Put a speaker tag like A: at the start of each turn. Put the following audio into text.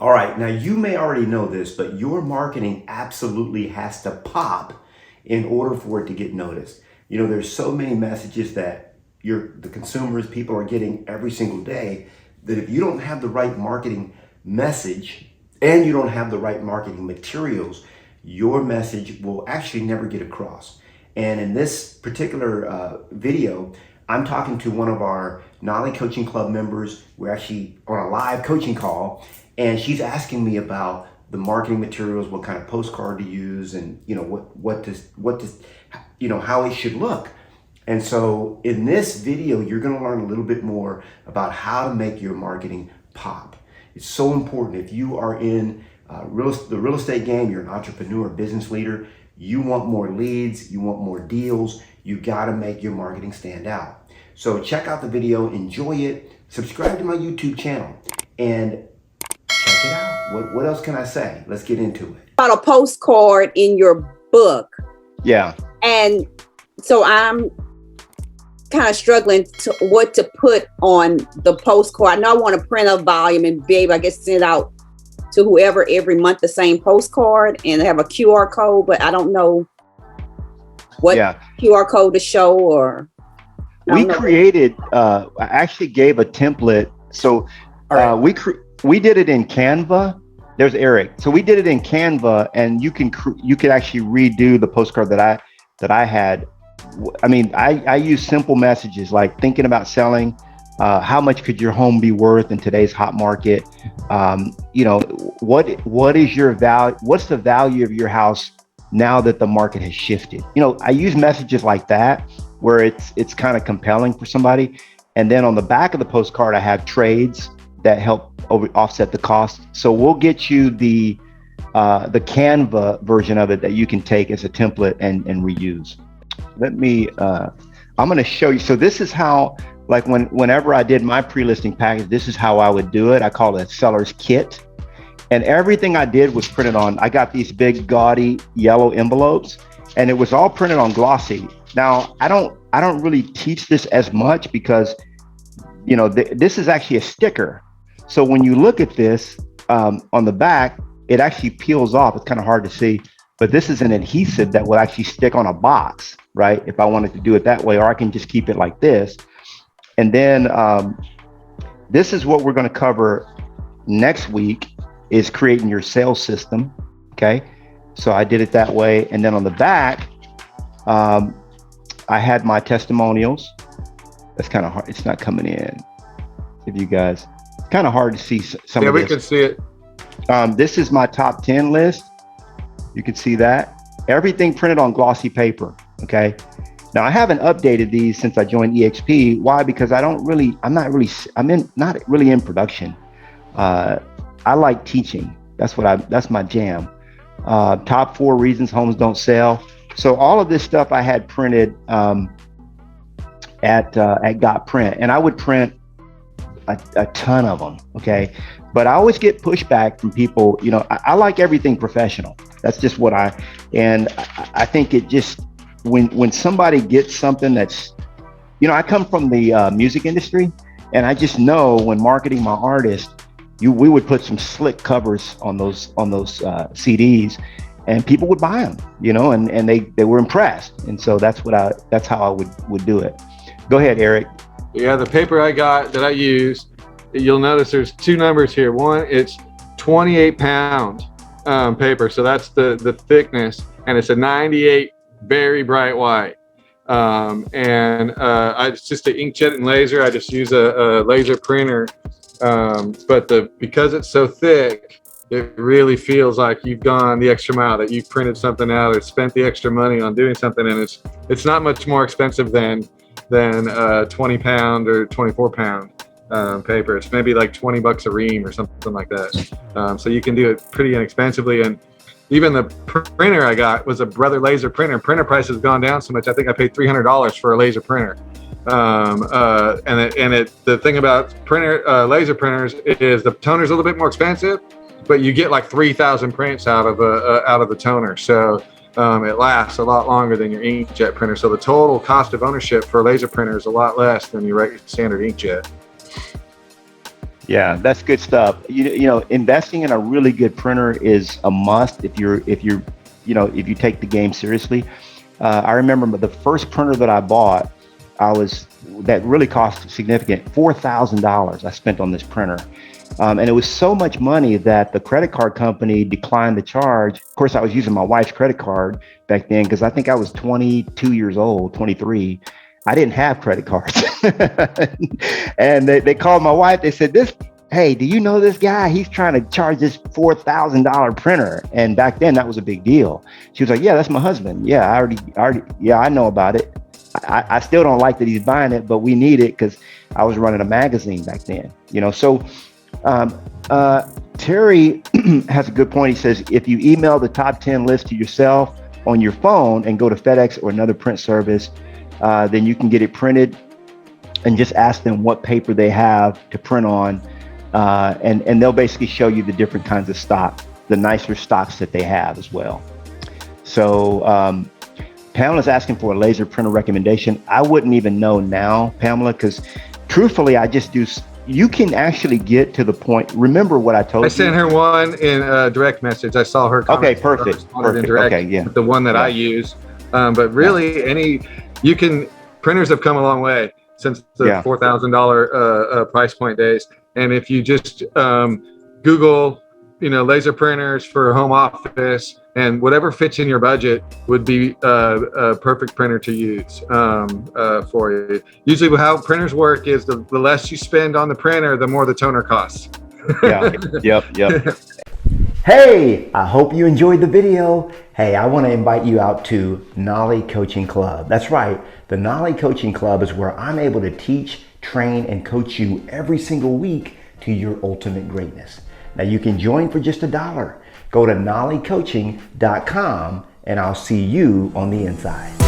A: All right, now you may already know this, but your marketing absolutely has to pop in order for it to get noticed. You know, there's so many messages that the consumers, people are getting every single day that if you don't have the right marketing message and you don't have the right marketing materials, your message will actually never get across. And in this particular video, I'm talking to one of our Knolly Coaching Club members. We're actually on a live coaching call, and she's asking me about the marketing materials, what kind of postcard to use, and what does how it should look. And so in this video, you're going to learn a little bit more about how to make your marketing pop. It's so important. If you are in the real estate game, you're an entrepreneur, business leader, you want more leads, you want more deals, you got to make your marketing stand out. So check out the video, enjoy it, subscribe to my YouTube channel, and check it out. What else can I say? Let's get into it.
B: About a postcard in your book.
A: Yeah.
B: And so I'm kind of struggling to what to put on the postcard. I know I want to print a volume and be able, I guess, send it out to whoever every month, the same postcard, and have a QR code, but I don't know what QR code to show or.
C: We created, I actually gave a template. So we did it in Canva. There's Eric. So we did it in Canva, and you could actually redo the postcard that I had. I mean, I use simple messages like thinking about selling. How much could your home be worth in today's hot market? What is your value? What's the value of your house now that the market has shifted? I use messages like that where it's kind of compelling for somebody. And then on the back of the postcard, I have trades that help offset the cost. So we'll get you the Canva version of it that you can take as a template and reuse. I'm going to show you. So this is how, like whenever I did my pre-listing package, this is how I would do it. I call it a seller's kit. And everything I did was printed on, I got these big gaudy yellow envelopes, and it was all printed on glossy. Now, I don't really teach this as much because, this is actually a sticker. So when you look at this on the back, it actually peels off. It's kind of hard to see, but this is an adhesive that will actually stick on a box, right? If I wanted to do it that way, or I can just keep it like this. And then this is what we're going to cover next week, is creating your sales system. Okay. So I did it that way. And then on the back, I had my testimonials. That's kind of hard. It's not coming in. If you guys, it's kind of hard to see some of this.
D: Yeah, we can see it.
C: This is my top 10 list. You can see that. Everything printed on glossy paper. Okay. Now I haven't updated these since I joined EXP. Why? Because I'm not really in production. I like teaching. That's my jam. Top 4 reasons homes don't sell. So all of this stuff I had printed at Got Print, and I would print a ton of them. Okay. But I always get pushback from people. I like everything professional. That's just what I think it just, when somebody gets something that's, I come from the music industry, and I just know when marketing my artist, we would put some slick covers on those CDs, and people would buy them, and they were impressed. And so that's how I would do it. Go ahead, Eric.
D: Yeah, the paper I got that I use, you'll notice there's 2 numbers here. One, it's 28 pound paper. So that's the thickness, and it's a 98 very bright white. It's just an inkjet and laser. I just use a laser printer. But because it's so thick, it really feels like you've gone the extra mile, that you've printed something out or spent the extra money on doing something. And it's not much more expensive than 20 pound or 24 pound paper. It's maybe like $20 a ream or something like that. So you can do it pretty inexpensively. And even the printer I got was a Brother laser printer. Printer price has gone down so much. I think I paid $300 for a laser printer. The thing about laser printers is the toner's a little bit more expensive, but you get like 3,000 prints out of the toner. So it lasts a lot longer than your inkjet printer. So the total cost of ownership for a laser printer is a lot less than your standard inkjet.
C: Yeah, that's good stuff. You know, investing in a really good printer is a must if you take the game seriously. I remember the first printer that I bought, that really cost significant, $4,000 I spent on this printer. And it was so much money that the credit card company declined the charge. Of course, I was using my wife's credit card back then because I think I was 22 years old, 23. I didn't have credit cards. And they called my wife. They said, hey, do you know this guy? He's trying to charge this $4,000 printer. And back then that was a big deal. She was like, yeah, that's my husband. Yeah, I know about it. I still don't like that he's buying it, but we need it because I was running a magazine back then, So Terry has a good point. He says, if you email the top 10 list to yourself on your phone and go to FedEx or another print service, then you can get it printed and just ask them what paper they have to print on. And they'll basically show you the different kinds of stock, the nicer stocks that they have as well. So Pamela's asking for a laser printer recommendation. I wouldn't even know now, Pamela, because truthfully, I just do. You can actually get to the point. Remember what I told you?
D: I sent her one in a direct message. I saw her comment.
C: Okay, perfect.
D: In direct,
C: okay, yeah.
D: The one that I use. But really, printers have come a long way since the $4,000 price point days. And if you just Google, laser printers for home office, and whatever fits in your budget would be a perfect printer to use for you. Usually how printers work is the less you spend on the printer, the more the toner costs.
C: Yep.
A: Hey, I hope you enjoyed the video. Hey, I want to invite you out to Knolly Coaching Club. That's right. The Knolly Coaching Club is where I'm able to teach, train, and coach you every single week to your ultimate greatness. Now you can join for just $1. Go to knollycoaching.com and I'll see you on the inside.